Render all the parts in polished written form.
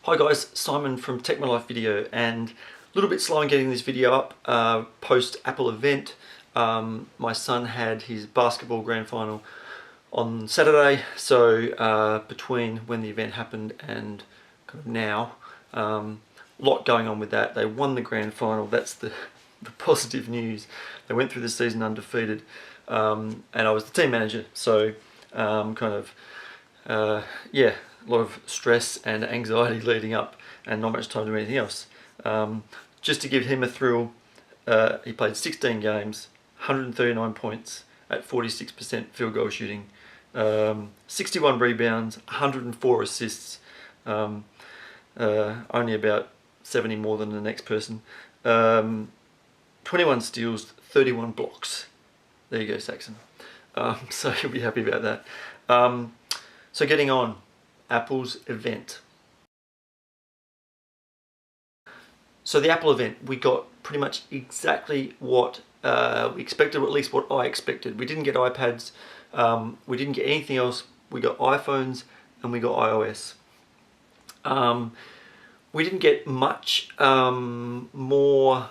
Hi guys, Simon from Tech My Life Video, and a little bit slow in getting this video up post Apple event. My son had his basketball grand final on Saturday, so between when the event happened and kind of now, lot going on with that. They won the grand final. That's the positive news. They went through the season undefeated, and I was the team manager, so yeah, a lot of stress and anxiety leading up and not much time to do anything else. Just to give him a thrill, he played 16 games, 139 points at 46% field goal shooting, 61 rebounds, 104 assists, only about 70 more than the next person, 21 steals, 31 blocks. There you go, Saxon. So you'll be happy about that. So getting on, Apple's event. So the Apple event, we got pretty much exactly what we expected, or at least what I expected. We didn't get iPads, we didn't get anything else. We got iPhones and we got iOS. We didn't get much more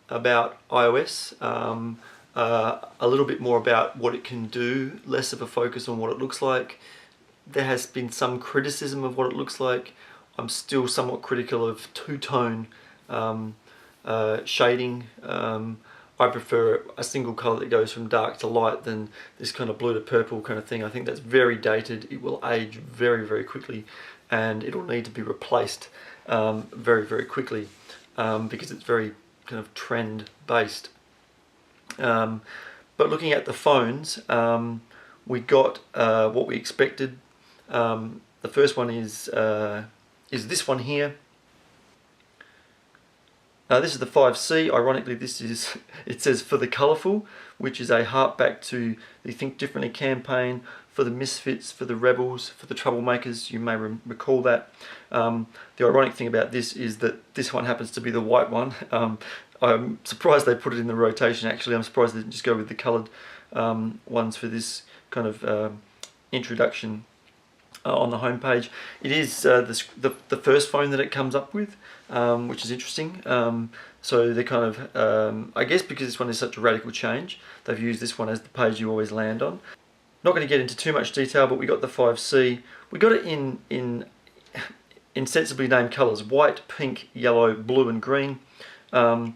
about iOS, a little bit more about what it can do, less of a focus on what it looks like. There has been some criticism of what it looks like. I'm still somewhat critical of two-tone shading. I prefer a single colour that goes from dark to light than this kind of blue to purple kind of thing. I think that's very dated. It will age very, very quickly, and it'll need to be replaced very, very quickly because it's very kind of trend-based. But looking at the phones, we got what we expected. The first one is this one here. This is the 5C. Ironically, it says for the colourful, which is a hark back to the Think Differently campaign for the misfits, for the rebels, for the troublemakers. You may recall that. The ironic thing about this is that this one happens to be the white one. I'm surprised they put it in the rotation. Actually, I'm surprised they didn't just go with the coloured ones for this kind of introduction on the home page. It is the first phone that it comes up with, which is interesting. So they're kind of, I guess because this one is such a radical change, they've used this one as the page you always land on. Not going to get into too much detail, but we got the 5C. We got it in sensibly named colours: white, pink, yellow, blue and green. The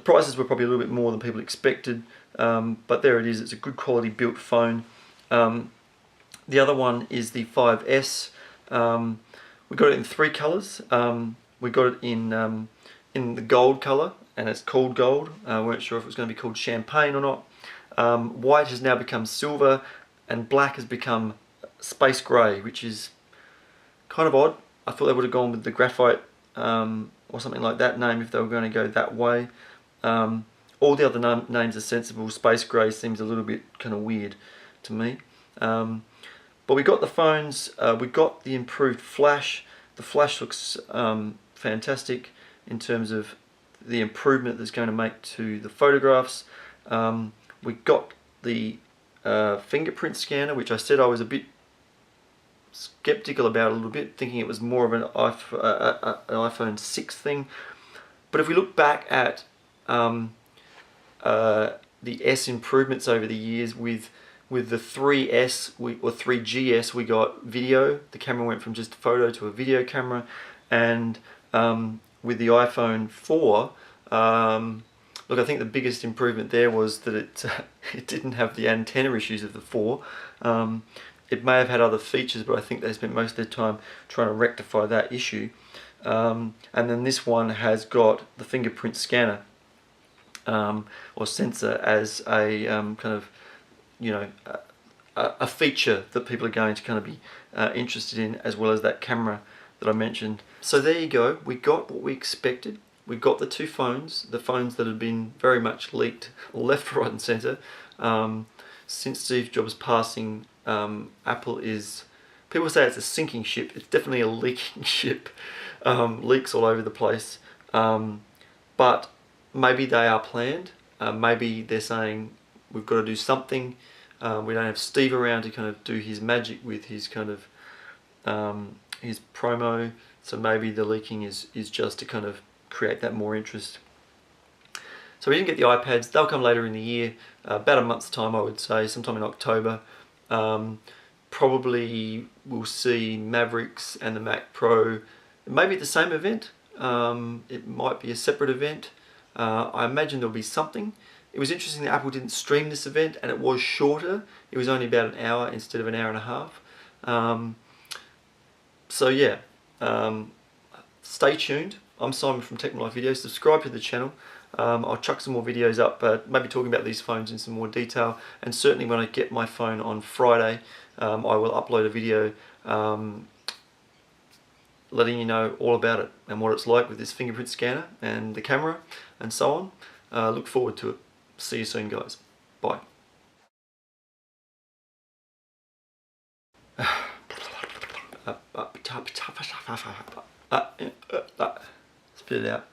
prices were probably a little bit more than people expected, but there it is. It's a good quality built phone. The other one is the 5S. We got it in three colours. We got it in the gold colour, and it's called gold. Weren't sure if it was going to be called champagne or not. White has now become silver, and black has become space grey, which is kind of odd. I thought they would have gone with the graphite or something like that name if they were going to go that way. All the other names are sensible. Space grey seems a little bit kind of weird to me. But we got the phones, we got the improved flash. The flash looks fantastic in terms of the improvement that's going to make to the photographs. We got the fingerprint scanner, which I said I was a bit skeptical about a little bit, thinking it was more of an iPhone 6 thing. But if we look back at the S improvements over the years, with the 3S or 3GS, we got video. The camera went from just a photo to a video camera, and with the iPhone 4, look, I think the biggest improvement there was that it didn't have the antenna issues of the 4. It may have had other features, but I think they spent most of their time trying to rectify that issue. And then this one has got the fingerprint scanner or sensor as a kind of, you know, a feature that people are going to kind of be interested in, as well as that camera that I mentioned. So there you go. We got what we expected. We got the two phones, the phones that had been very much leaked left, right and centre. Since Steve Jobs' passing, Apple is, people say it's a sinking ship. It's definitely a leaking ship. Leaks all over the place. But maybe they are planned. Maybe they're saying we've got to do something. We don't have Steve around to kind of do his magic with his kind of his promo, so maybe the leaking is just to kind of create that more interest. So we didn't get the iPads. They'll come later in the year, about a month's time I would say, sometime in October. Probably we'll see Mavericks and the Mac Pro, maybe at the same event. It might be a separate event. I imagine there'll be something. It was interesting that Apple didn't stream this event, and it was shorter. It was only about an hour instead of an hour and a half. So yeah, stay tuned. I'm Simon from Tech My Life Videos. Subscribe to the channel. I'll chuck some more videos up, maybe talking about these phones in some more detail, and certainly when I get my phone on Friday, I will upload a video letting you know all about it and what it's like with this fingerprint scanner and the camera and so on. Look forward to it. See you soon, guys. Bye. Spit it out.